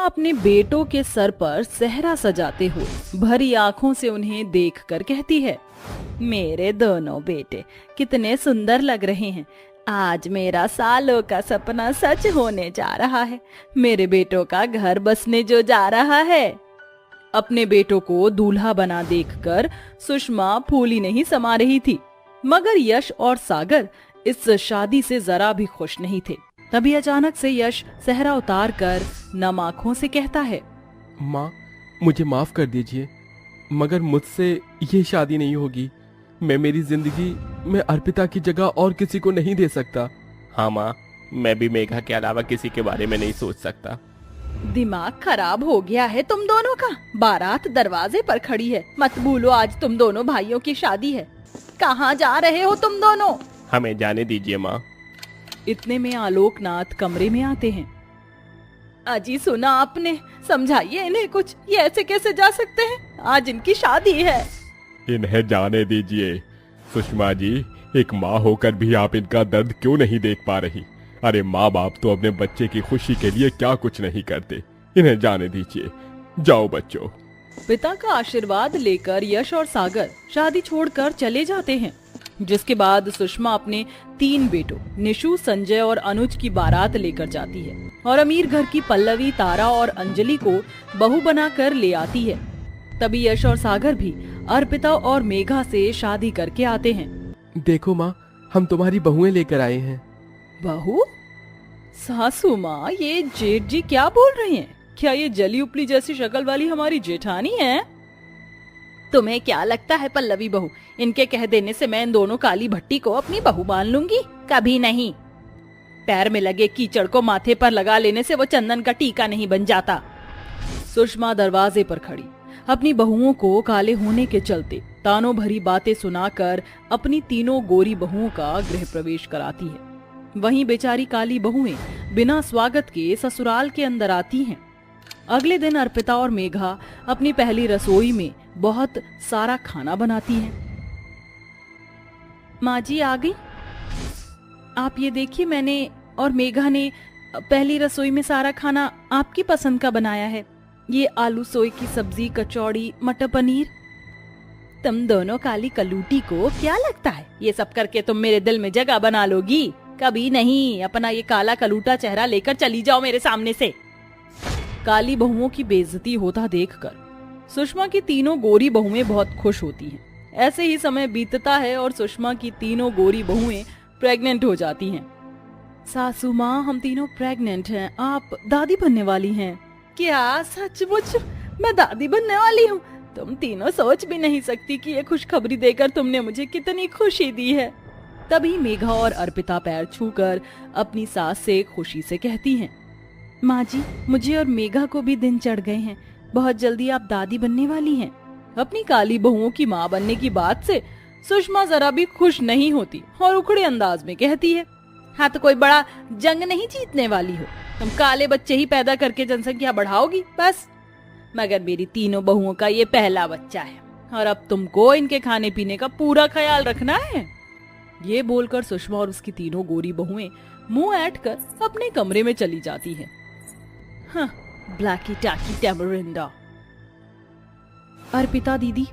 अपने बेटों के सर पर सेहरा सजाते हुए भरी आंखों से उन्हें देखकर कहती है, मेरे दोनों बेटे कितने सुंदर लग रहे हैं। आज मेरा सालों का सपना सच होने जा रहा है। मेरे बेटों का घर बसने जो जा रहा है। अपने बेटों को दूल्हा बना देखकर सुषमा फूली नहीं समा रही थी, मगर यश और सागर इस शादी से जरा भी खुश नहीं थे। तभी अचानक से यश सेहरा उतार कर नम आंखों से कहता है, माँ, मुझे माफ कर दीजिए, मगर मुझसे ये शादी नहीं होगी। मैं मेरी जिंदगी में अर्पिता की जगह और किसी को नहीं दे सकता। हाँ माँ, मैं भी मेघा के अलावा किसी के बारे में नहीं सोच सकता। दिमाग खराब हो गया है तुम दोनों का। बारात दरवाजे पर खड़ी है, मत भूलो आज तुम दोनों भाइयों की शादी है। कहाँ जा रहे हो तुम दोनों? हमें जाने दीजिए माँ। इतने में आलोकनाथ कमरे में आते हैं। अजी सुना आपने, समझाइए इन्हें कुछ, ये ऐसे कैसे जा सकते हैं? आज इनकी शादी है। इन्हें जाने दीजिए। सुषमा जी, एक माँ होकर भी आप इनका दर्द क्यों नहीं देख पा रही? अरे माँ बाप तो अपने बच्चे की खुशी के लिए क्या कुछ नहीं करते। इन्हें जाने दीजिए, जाओ बच्चों। पिता का आशीर्वाद लेकर यश और सागर शादी छोड़कर चले जाते हैं, जिसके बाद सुषमा अपने 3 बेटों निशु, संजय और अनुज की बारात लेकर जाती है और अमीर घर की पल्लवी, तारा और अंजलि को बहू बनाकर ले आती है। तभी यश और सागर भी अर्पिता और मेघा से शादी करके आते हैं। देखो माँ, हम तुम्हारी बहुएं लेकर आए हैं। बहू? सासू माँ, ये जेठ जी क्या बोल रही हैं? क्या ये जली उपली जैसी शक्ल वाली हमारी जेठानी है? तुम्हें क्या लगता है पल्लवी बहू, इनके कह देने से मैं इन दोनों काली भट्टी को अपनी बहू मान लूंगी? कभी नहीं। पैर में लगे कीचड़ को माथे पर लगा लेने से वो चंदन का टीका नहीं बन जाता। सुषमा दरवाजे पर खड़ी अपनी बहुओं को काले होने के चलते तानों भरी बातें सुनाकर अपनी तीनों गोरी बहुओं का गृह प्रवेश कराती है। वहीं बेचारी काली बहुएं बिना स्वागत के ससुराल के अंदर आती हैं। अगले दिन अर्पिता और मेघा अपनी पहली रसोई में बहुत सारा खाना बनाती हैं। माँ जी आ गई। आप ये देखिए, मैंने और मेघा ने पहली रसोई में सारा खाना आपकी पसंद का बनाया है। ये आलू सोए की सब्जी, कचौड़ी, मटर पनीर। तुम दोनों काली कलूटी को क्या लगता है ये सब करके तुम मेरे दिल में जगह बना लोगी? कभी नहीं। अपना ये काला कलूटा चेहरा लेकर चली जाओ मेरे सामने से। काली बहुओं की बेइज्जती होता देखकर सुषमा की तीनों गोरी बहुएं बहुत खुश होती हैं। ऐसे ही समय बीतता है और सुषमा की तीनों गोरी बहुएं प्रेग्नेंट हो जाती हैं। सासू माँ, हम तीनों प्रेग्नेंट हैं। आप दादी बनने वाली हैं। क्या सचमुच मैं दादी बनने वाली हूँ? तुम तीनों सोच भी नहीं सकती कि ये खुशखबरी देकर तुमने मुझे कितनी खुशी दी है। तभी मेघा और अर्पिता पैर छूकर अपनी सास से खुशी से कहती हैं, माँ जी, मुझे और मेघा को भी दिन चढ़ गए हैं। बहुत जल्दी आप दादी बनने वाली हैं। अपनी काली बहुओं की माँ बनने की बात से सुषमा जरा भी खुश नहीं होती और उखड़े अंदाज में कहती है, हाँ तो कोई बड़ा जंग नहीं जीतने वाली हो। तुम काले बच्चे ही पैदा करके जनसंख्या बढ़ाओगी बस। मगर मेरी तीनों बहुओं का ये पहला बच्चा है और अब तुमको इनके खाने पीने का पूरा ख्याल रखना है। ये बोलकर सुषमा और उसकी तीनों गोरी बहुएं मुंह ऐंठ कर अपने कमरे में चली जाती हैं। हाँ, ब्लैकी टाकी टैमरिंडा। अर्पिता दीदी,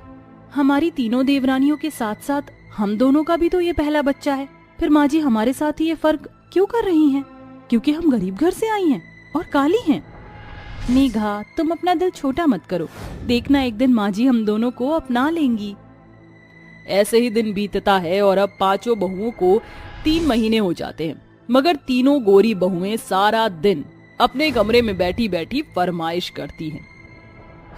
हमारी तीनों देवरानियों के साथ साथ हम दोनों का भी तो ये पहला बच्चा है। फिर माँ जी हमारे साथ ही ये फर्क क्यों कर रही हैं? क्योंकि हम गरीब घर से आई हैं और काली हैं। मेघा, तुम अपना दिल छोटा मत करो। देखना एक दिन माँ जी हम दोनों को अपना लेंगी। ऐसे ही दिन बीतता है और अब पांचों बहुओं को 3 महीने हो जाते हैं, मगर तीनों गोरी बहुएं सारा दिन अपने कमरे में बैठी बैठी फरमाइश करती हैं।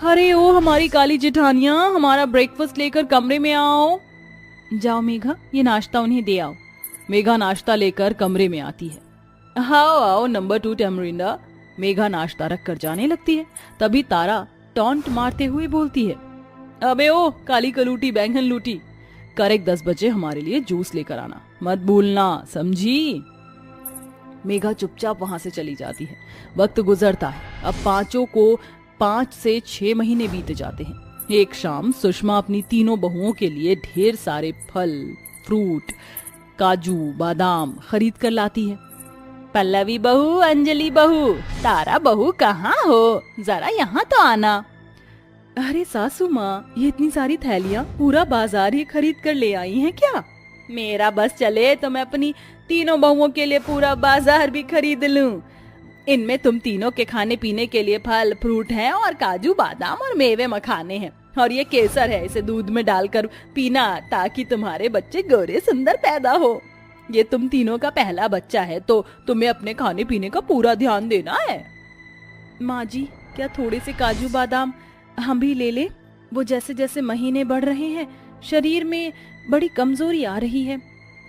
अरे ओ हमारी काली जेठानियां, हमारा ब्रेकफास्ट लेकर कमरे में आओ। जाओ मेघा, ये नाश्ता उन्हें दे आओ। मेघा नाश्ता लेकर कमरे में आती है। आओ आओ नंबर 2 टैमरिंडा। मेघा नाश्ता रख कर जाने लगती है। तभी तारा टॉन्ट मारते हुए बोलती है, अबे ओ काली कलूटी बैंगन लूटी, करेक्ट 10 बजे हमारे लिए जूस लेकर आना, मत भूलना, समझी? मेघा चुपचाप वहां से चली जाती है। वक्त गुजरता है। अब पांचों को 5 से 6 महीने बीत जाते हैं। एक शाम सुषमा अपनी तीनों बहुओं के लिए ढेर सारे फल, फ्रूट, काजू, बादाम खरीद कर लाती है। पल्लवी बहू, अंजलि बहू, तारा बहू कहाँ हो? जरा यहाँ तो आना। अरे सासू माँ, ये इतनी सारी थैलियाँ पूरा बाजार ही खरीद कर ले आई हैं क्या? मेरा बस चले तो मैं अपनी तीनों बहुओं के लिए पूरा बाजार भी खरीद लूं। इनमें तुम तीनों के खाने पीने के लिए फल फ्रूट हैं और काजू बादाम और मेवे मखाने हैं, और ये केसर है, इसे दूध में डालकर पीना ताकि तुम्हारे बच्चे गोरे सुंदर पैदा हो। ये तुम तीनों का पहला बच्चा है तो तुम्हें अपने खाने पीने का पूरा ध्यान देना है। माँ जी, क्या थोड़े से काजू बादाम हम भी ले ले? वो जैसे जैसे महीने बढ़ रहे हैं शरीर में बड़ी कमजोरी आ रही है।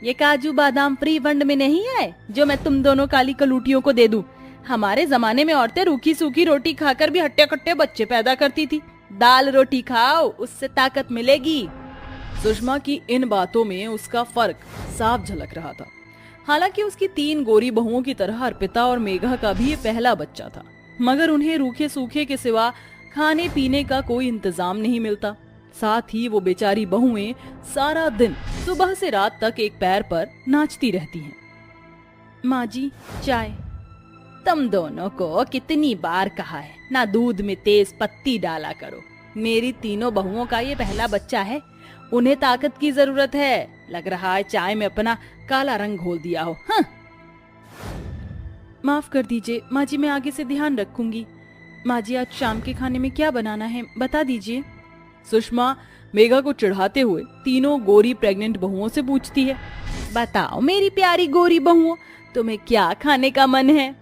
ये काजू बादाम फ्री फंड में नहीं है जो मैं तुम दोनों काली कलूटियों को दे दूं। हमारे जमाने में औरतें रूखी सूखी रोटी खाकर भी हट्टे कट्टे बच्चे पैदा करती थी। दाल रोटी खाओ, उससे ताकत मिलेगी। सुषमा की इन बातों में उसका फर्क साफ झलक रहा था। हालांकि उसकी 3 गोरी बहुओं की तरह अर्पिता और मेघा का भी ये पहला बच्चा था, मगर उन्हें रूखे सूखे के सिवा खाने पीने का कोई इंतजाम नहीं मिलता। साथ ही वो बेचारी बहुएं सारा दिन सुबह से रात तक एक पैर पर नाचती रहती हैं। माँ जी, चाय। तुम दोनों को कितनी बार कहा है ना दूध में तेज पत्ती डाला करो। मेरी तीनों बहुओं का ये पहला बच्चा है, उन्हें ताकत की जरूरत है। लग रहा है चाय में अपना काला रंग घोल दिया हो। हाँ। माफ कर दीजिए माँ जी, मैं आगे से ध्यान रखूंगी। माँ जी, आज शाम के खाने में क्या बनाना है बता दीजिए। सुषमा मेघा को चिढ़ाते हुए तीनों गोरी प्रेग्नेंट बहुओं से पूछती है। बताओ मेरी प्यारी गोरी बहुओं, तुम्हें क्या खाने का मन है?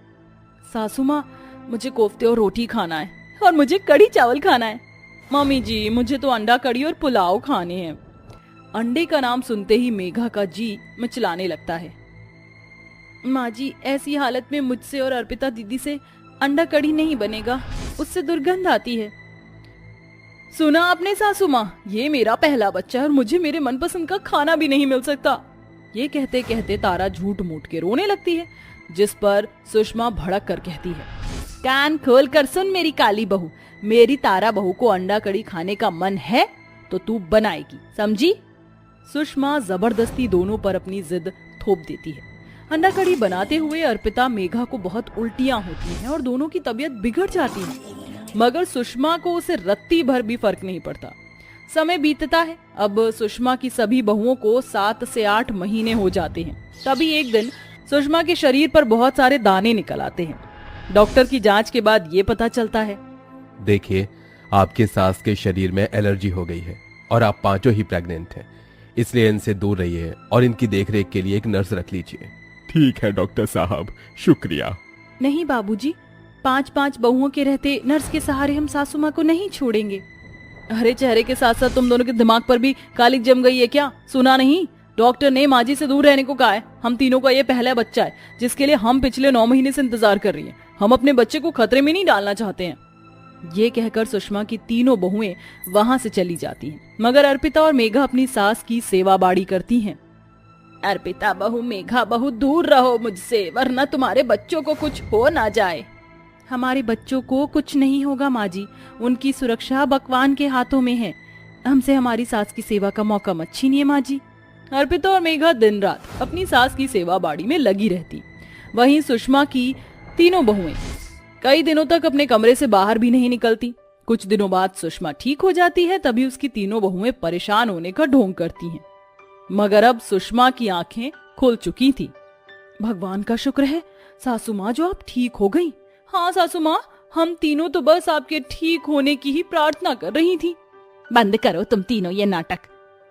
सासू माँ, मुझे कोफ्ते और रोटी खाना है, और मुझे कढ़ी चावल खाना है। मम्मी जी, मुझे तो अंडा कढ़ी और पुलाव खाने हैं। अंडे का नाम सुनते ही मेघा का जी मचलाने लगता है। माँ जी, ऐसी हालत में मुझसे और अर्पिता दीदी से अंडा कढ़ी नहीं बनेगा, उससे दुर्गंध आती है। सुना आपने सासू माँ, ये मेरा पहला बच्चा है और मुझे मेरे मनपसंद का खाना भी नहीं मिल सकता। ये कहते कहते तारा झूठ मूठ के रोने लगती है, जिस पर सुषमा भड़क कर कहती है, कान खोल कर सुन मेरी काली बहू, मेरी तारा बहू को अंडा कड़ी खाने का मन है तो तू बनाएगी, समझी? सुषमा जबरदस्ती दोनों पर अपनी जिद थोप देती है। अंडा कड़ी बनाते हुए अर्पिता मेघा को बहुत उल्टियां होती हैं और दोनों की तबीयत बिगड़ जाती है, मगर सुषमा को उसे रत्ती भर भी फर्क नहीं पड़ता। समय बीतता है। अब सुषमा की सभी बहुओं को 7 से 8 महीने हो जाते हैं। तभी एक दिन सुषमा के शरीर पर बहुत सारे दाने निकल आते हैं। डॉक्टर की जांच के बाद ये पता चलता है, देखिए, आपके सास के शरीर में एलर्जी हो गई है और आप पांचों ही प्रेग्नेंट हैं, इसलिए इनसे दूर रहिए और इनकी देखरेख के लिए एक नर्स रख लीजिए। ठीक है डॉक्टर साहब, शुक्रिया। नहीं बाबूजी, 5-5 बहुओं के रहते नर्स के सहारे हम सासू माँ को नहीं छोड़ेंगे। अरे चेहरे के साथ साथ तुम दोनों के दिमाग पर भी कालिक जम गई है क्या? सुना नहीं, डॉक्टर ने माँ जी से दूर रहने को कहा है। हम तीनों का ये पहला बच्चा है जिसके लिए हम पिछले 9 महीने से इंतजार कर रही हैं। हम अपने बच्चे को खतरे में नहीं डालना चाहते हैं। ये कहकर सुषमा की तीनों बहुएं वहां से चली जाती हैं, मगर अर्पिता और मेघा अपनी सास की सेवा बाड़ी करती हैं। अर्पिता बहू, मेघा बहू, दूर रहो मुझसे, वरना तुम्हारे बच्चों को कुछ हो ना जाए। हमारे बच्चों को कुछ नहीं होगा माँ जी, उनकी सुरक्षा भगवान के हाथों में है। हमसे हमारी सास की सेवा का मौका मत छीनिए माँ जी। अर्पिता और मेघा दिन रात अपनी सास की सेवा बाड़ी में लगी रहती। वहीं सुषमा की तीनों बहुएं कई दिनों तक अपने कमरे से बाहर भी नहीं निकलती। कुछ दिनों बाद सुषमा ठीक हो जाती है, तभी उसकी तीनों बहुएं परेशान होने का ढोंग करती हैं। मगर अब सुषमा की आंखें खुल चुकी थी। भगवान का शुक्र है सासू माँ, जो आप ठीक हो गई। हाँ सासू माँ, हम तीनों तो बस आपके ठीक होने की ही प्रार्थना कर रही थी। बंद करो तुम तीनों ये नाटक।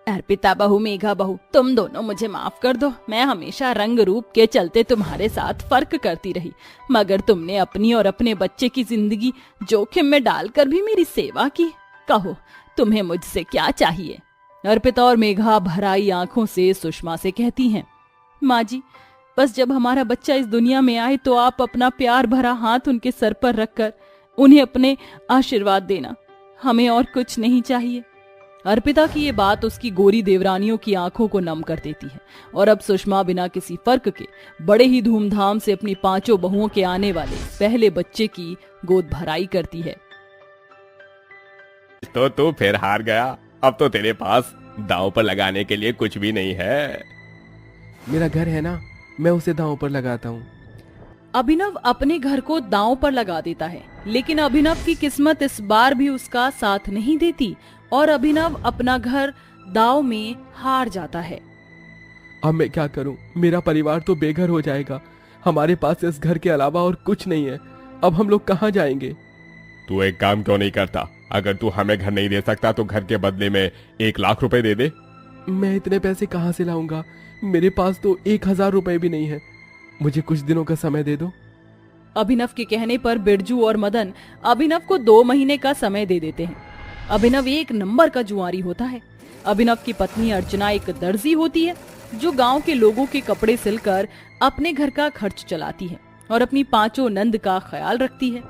अर्पिता बहू, मेघा बहू, तुम दोनों मुझे माफ कर दो। मैं हमेशा रंग रूप के चलते तुम्हारे साथ फर्क करती रही, मगर तुमने अपनी और अपने बच्चे की जिंदगी जोखिम में डालकर भी मेरी सेवा की। कहो तुम्हें मुझसे क्या चाहिए? अर्पिता और मेघा भराई आंखों से सुषमा से कहती हैं, माँ जी, बस जब हमारा बच्चा इस दुनिया में आए तो आप अपना प्यार भरा हाथ उनके सर पर रखकर उन्हें अपने आशीर्वाद देना, हमें और कुछ नहीं चाहिए। अर्पिता की ये बात उसकी गोरी देवरानियों की आंखों को नम कर देती है और अब सुषमा बिना किसी फर्क के बड़े ही धूमधाम से अपनी पांचों बहुओं के आने वाले पहले बच्चे की गोद भराई करती है। तो तू फिर हार गया। अब तो तेरे पास दांव पर लगाने के लिए कुछ भी नहीं है। मेरा घर है ना, मैं उसे दांव पर लगाता हूँ। अभिनव अपने घर को दांव पर लगा देता है, लेकिन अभिनव की किस्मत इस बार भी उसका साथ नहीं देती और अभिनव अपना घर दांव में हार जाता है। अब मैं क्या करूं? मेरा परिवार तो बेघर हो जाएगा। हमारे पास इस घर के अलावा और कुछ नहीं है। अब हम लोग कहाँ जाएंगे? तू एक काम क्यों नहीं करता? अगर तू हमें घर नहीं दे सकता तो घर के बदले में 1 लाख रुपए दे दे। मैं इतने पैसे कहाँ से लाऊंगा? मेरे पास तो 1000 रुपए भी नहीं है। मुझे कुछ दिनों का समय दे दो। अभिनव के कहने पर बिरजू और मदन अभिनव को 2 महीने का समय दे देते हैं। अभिनव एक नंबर का जुआरी होता है। अभिनव की पत्नी अर्चना एक दर्जी होती है जो गांव के लोगों के कपड़े सिलकर अपने घर का खर्च चलाती है और अपनी 5 नंद का ख्याल रखती है।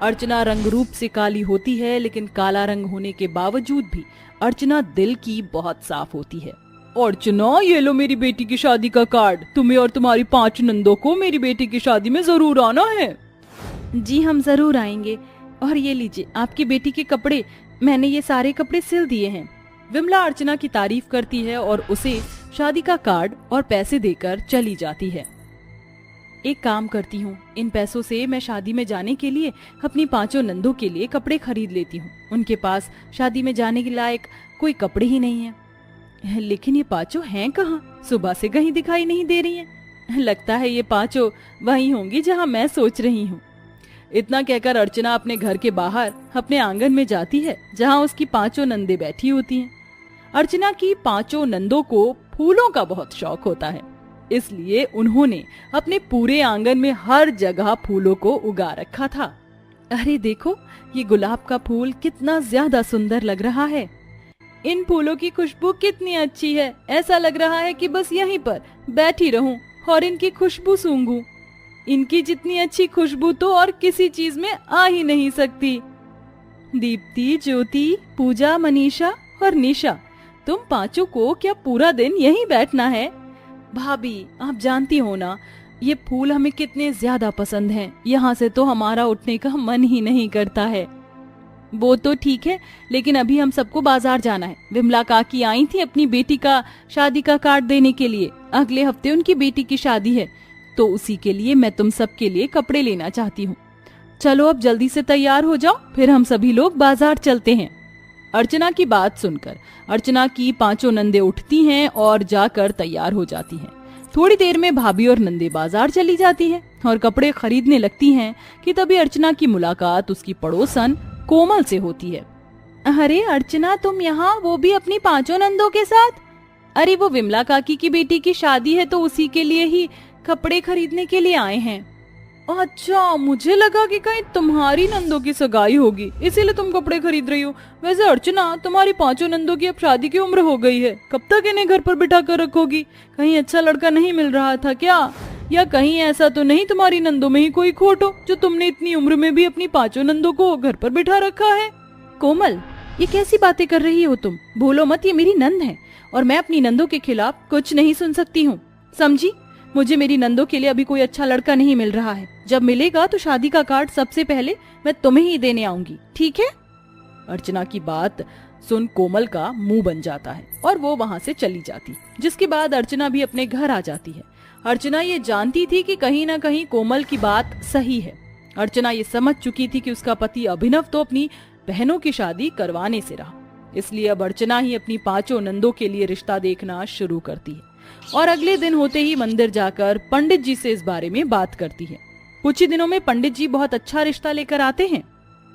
अर्चना रंग रूप से काली होती है, लेकिन काला रंग होने के बावजूद भी अर्चना दिल की बहुत साफ होती है। अर्चना, ये लो मेरी बेटी की शादी का कार्ड। तुम्हें और तुम्हारी 5 नंदों को मेरी बेटी की शादी में जरूर आना है। जी हम जरूर आएंगे। और ये लीजिए आपकी बेटी के कपड़े, मैंने ये सारे कपड़े सिल दिए हैं। विमला अर्चना की तारीफ करती है और उसे शादी का कार्ड और पैसे देकर चली जाती है। एक काम करती हूँ, इन पैसों से मैं शादी में जाने के लिए अपनी 5 नंदों के लिए कपड़े खरीद लेती हूँ। उनके पास शादी में जाने के लायक कोई कपड़े ही नहीं है। लेकिन ये 5 हैं कहाँ? सुबह से कहीं दिखाई नहीं दे रही हैं। लगता है ये 5 वहीं होंगी जहाँ मैं सोच रही हूँ। इतना कहकर अर्चना अपने घर के बाहर अपने आंगन में जाती है जहाँ उसकी 5 नंदे बैठी होती हैं। अर्चना की 5 नंदों को फूलों का बहुत शौक होता है, इसलिए उन्होंने अपने पूरे आंगन में हर जगह फूलों को उगा रखा था। अरे देखो, ये गुलाब का फूल कितना ज्यादा सुंदर लग रहा है। इन फूलों की खुशबू कितनी अच्छी है। ऐसा लग रहा है कि बस यहीं पर बैठी रहूं और इनकी खुशबू सूंघूं। इनकी जितनी अच्छी खुशबू तो और किसी चीज में आ ही नहीं सकती। दीप्ति, ज्योति, पूजा, मनीषा और निशा, तुम 5 को क्या पूरा दिन यहीं बैठना है? भाभी, आप जानती हो ना, ये फूल हमें कितने ज्यादा पसंद हैं। यहाँ से तो हमारा उठने का मन ही नहीं करता है। वो तो ठीक है, लेकिन अभी हम सबको बाजार जाना है। विमला काकी आई थी अपनी बेटी का शादी का कार्ड देने के लिए। अगले हफ्ते उनकी बेटी की शादी है, तो उसी के लिए मैं तुम सबके लिए कपड़े लेना चाहती हूँ। चलो अब जल्दी से तैयार हो जाओ, फिर हम सभी लोग बाजार चलते हैं। अर्चना की बात सुनकर अर्चना की 5 नंदे उठती हैं और जाकर तैयार हो जाती हैं। थोड़ी देर में भाभी और नंदे बाजार चली जाती हैं और कपड़े खरीदने लगती हैं कि तभी अर्चना की मुलाकात उसकी पड़ोसन कोमल से होती है। अरे अर्चना, तुम यहाँ, वो भी अपनी 5 नंदों के साथ? अरे वो विमला काकी की बेटी की शादी है, तो उसी के लिए ही कपड़े खरीदने के लिए आए हैं। अच्छा, मुझे लगा कि कहीं तुम्हारी नंदों की सगाई होगी, इसीलिए तुम कपड़े खरीद रही हो। वैसे अर्चना, तुम्हारी 5 नंदों की अब शादी की उम्र हो गई है। कब तक इन्हें घर पर बिठा कर रखोगी? कहीं अच्छा लड़का नहीं मिल रहा था क्या? या कहीं ऐसा तो नहीं तुम्हारी नंदों में ही कोई खोट हो, जो तुमने इतनी उम्र में भी अपनी 5 नंदों को घर पर बिठा रखा है? कोमल, ये कैसी बातें कर रही हो तुम? भूलो मत, ये मेरी नंद है और मैं अपनी नंदों के खिलाफ कुछ नहीं सुन सकती हूँ, समझी? मुझे मेरी नंदों के लिए अभी कोई अच्छा लड़का नहीं मिल रहा है। जब मिलेगा तो शादी का कार्ड सबसे पहले मैं तुम्हें ही देने आऊंगी, ठीक है? अर्चना की बात सुन कोमल का मुंह बन जाता है और वो वहाँ से चली जाती, जिसके बाद अर्चना भी अपने घर आ जाती है। अर्चना ये जानती थी कि कहीं ना कहीं कोमल की बात सही है। अर्चना ये समझ चुकी थी कि उसका पति अभिनव तो अपनी बहनों की शादी करवाने से रहा, इसलिए अब अर्चना ही अपनी 5 नंदों के लिए रिश्ता देखना शुरू करती है और अगले दिन होते ही मंदिर जाकर पंडित जी से इस बारे में बात करती है। कुछ ही दिनों में पंडित जी बहुत अच्छा रिश्ता लेकर आते हैं।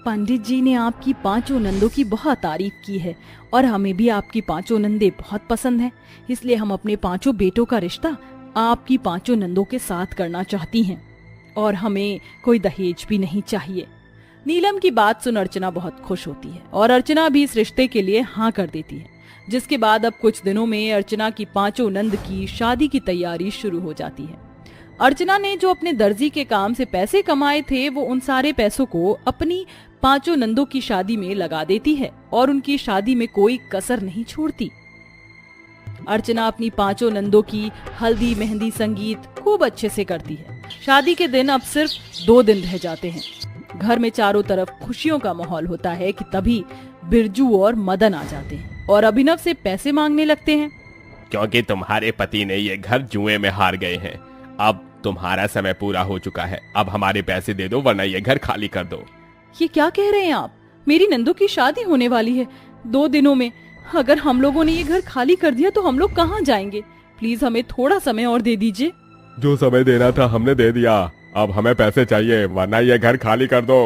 पंडित जी ने आपकी 5 नंदों की बहुत तारीफ की है और हमें भी आपकी 5 नंदे बहुत पसंद हैं, इसलिए हम अपने 5 बेटों का रिश्ता आपकी 5 नंदों के साथ करना चाहती हैं और हमें कोई दहेज भी नहीं चाहिए। नीलम की बात सुन अर्चना बहुत खुश होती है और अर्चना भी इस रिश्ते के लिए हाँ कर देती है, जिसके बाद अब कुछ दिनों में अर्चना की 5 नंद की शादी की तैयारी शुरू हो जाती है। अर्चना ने जो अपने दर्जी के काम से पैसे कमाए थे, वो उन सारे पैसों को अपनी 5 नंदों की शादी में लगा देती है और उनकी शादी में कोई कसर नहीं छोड़ती। अर्चना अपनी 5 नंदों की हल्दी, मेहंदी, संगीत खूब अच्छे से करती है। शादी के दिन अब सिर्फ 2 दिन रह जाते हैं। घर में चारों तरफ खुशियों का माहौल होता है कि तभी बिरजू और मदन आ जाते हैं और अभिनव से पैसे मांगने लगते हैं। क्योंकि तुम्हारे पति ने ये घर जुए में हार गए हैं, अब तुम्हारा समय पूरा हो चुका है, अब हमारे पैसे दे दो वरना ये घर खाली कर दो। ये क्या कह रहे हैं आप? मेरी नंदू की शादी होने वाली है 2 दिनों में। अगर हम लोगों ने ये घर खाली कर दिया तो हम लोग कहाँ जाएंगे? प्लीज हमें थोड़ा समय और दे दीजिए। जो समय देना था हमने दे दिया, अब हमें पैसे चाहिए वरना ये घर खाली कर दो।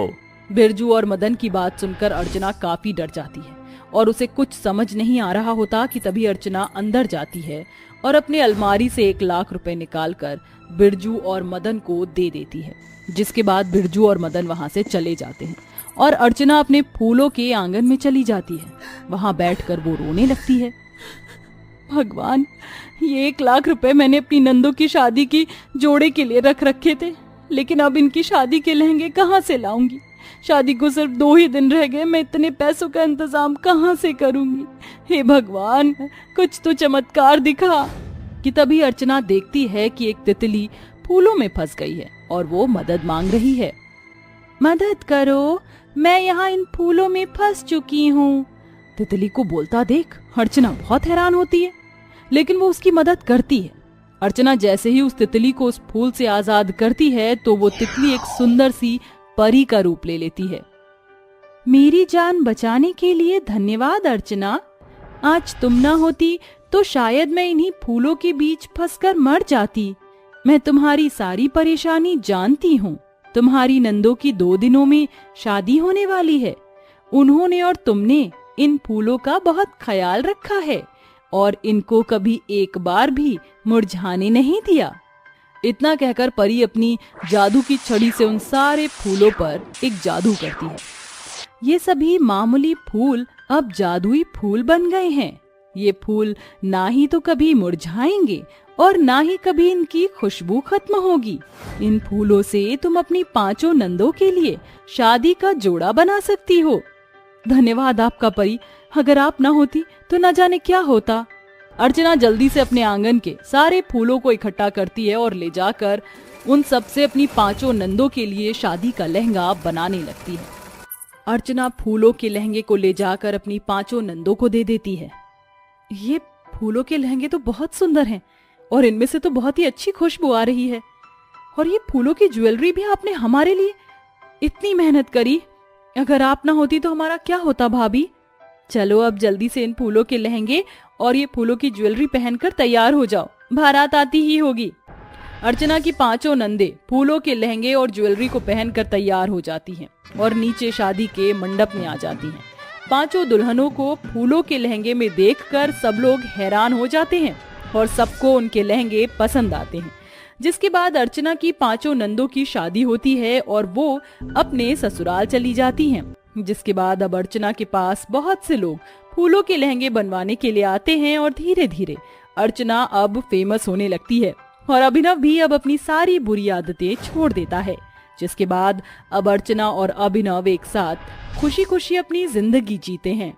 बिरजू और मदन की बात सुनकर अर्चना काफी डर जाती है और उसे कुछ समझ नहीं आ रहा होता कि तभी अर्चना अंदर जाती है और अपने अलमारी से 1 लाख रुपए निकालकर बिरजू और मदन को दे देती है। जिसके बाद बिरजू और मदन वहां से चले जाते हैं और अर्चना अपने फूलों के आंगन में चली जाती है। वहां बैठकर वो रोने लगती है। भगवान, ये 1 लाख रुपए मैंने अपनी नंदू की शादी की जोड़े के लिए रख रखे थे, लेकिन अब इनकी शादी के लहंगे कहाँ से लाऊंगी? शादी को सिर्फ 2 ही दिन रह गए, मैं इतने पैसों का इंतजाम कहाँ से करूंगी? हे भगवान, कुछ तो चमत्कार दिखा। कि तभी अर्चना देखती है कि एक तितली फूलों में फंस गई है और वो मदद मांग रही है। मदद करो, मैं यहाँ इन फूलों में फंस चुकी हूँ। तितली को बोलता देख अर्चना बहुत हैरान होती है, लेकिन वो उसकी मदद करती है। अर्चना जैसे ही उस तितली को उस फूल से आजाद करती है तो वो तितली एक सुंदर सी परी का रूप ले लेती है। मेरी जान बचाने के लिए धन्यवाद अर्चना। आज तुम ना होती तो शायद मैं इन्हीं फूलों के बीच फंसकर मर जाती। मैं तुम्हारी सारी परेशानी जानती हूँ। तुम्हारी नंदो की 2 दिनों में शादी होने वाली है। उन्होंने और तुमने इन फूलों का बहुत ख्याल रखा है और इनको कभी एक बार भी मुरझाने नहीं दिया। इतना कहकर परी अपनी जादू की छड़ी से उन सारे फूलों पर एक जादू करती है। ये सभी मामूली फूल अब जादुई फूल बन गए हैं। ये फूल ना ही तो कभी मुरझाएंगे और ना ही कभी इनकी खुशबू खत्म होगी। इन फूलों से तुम अपनी 5 नंदों के लिए शादी का जोड़ा बना सकती हो। धन्यवाद आपका परी, अगर आप ना होती तो न जाने क्या होता। अर्चना जल्दी से अपने आंगन के सारे फूलों को इकट्ठा करती है और ले जाकर उन सब से अपनी 5 नंदों के लिए शादी का लहंगा बनाने लगती है। अर्चना फूलों के लहंगे को ले जाकर अपनी 5 नंदों को दे देती है। ये फूलों के लहंगे तो बहुत सुंदर हैं और इनमें से तो बहुत ही अच्छी खुशबू आ रही है। और ये फूलों की ज्वेलरी भी आपने हमारे लिए इतनी मेहनत करी। अगर आप ना होती तो हमारा क्या होता भाभी? चलो अब जल्दी से इन फूलों के लहंगे और ये फूलों की ज्वेलरी पहनकर तैयार हो जाओ, बारात आती ही होगी। अर्चना की 5 नंदे फूलों के लहंगे और ज्वेलरी को पहनकर तैयार हो जाती हैं और नीचे शादी के मंडप में आ जाती हैं। 5 दुल्हनों को फूलों के लहंगे में देखकर सब लोग हैरान हो जाते हैं और सबको उनके लहंगे पसंद आते हैं। जिसके बाद अर्चना की 5 नंदों की शादी होती है और वो अपने ससुराल चली जाती हैं। जिसके बाद अब अर्चना के पास बहुत से लोग फूलों के लहंगे बनवाने के लिए आते हैं और धीरे धीरे अर्चना अब फेमस होने लगती है और अभिनव भी अब अपनी सारी बुरी आदतें छोड़ देता है। जिसके बाद अब अर्चना और अभिनव एक साथ खुशी खुशी अपनी जिंदगी जीते हैं।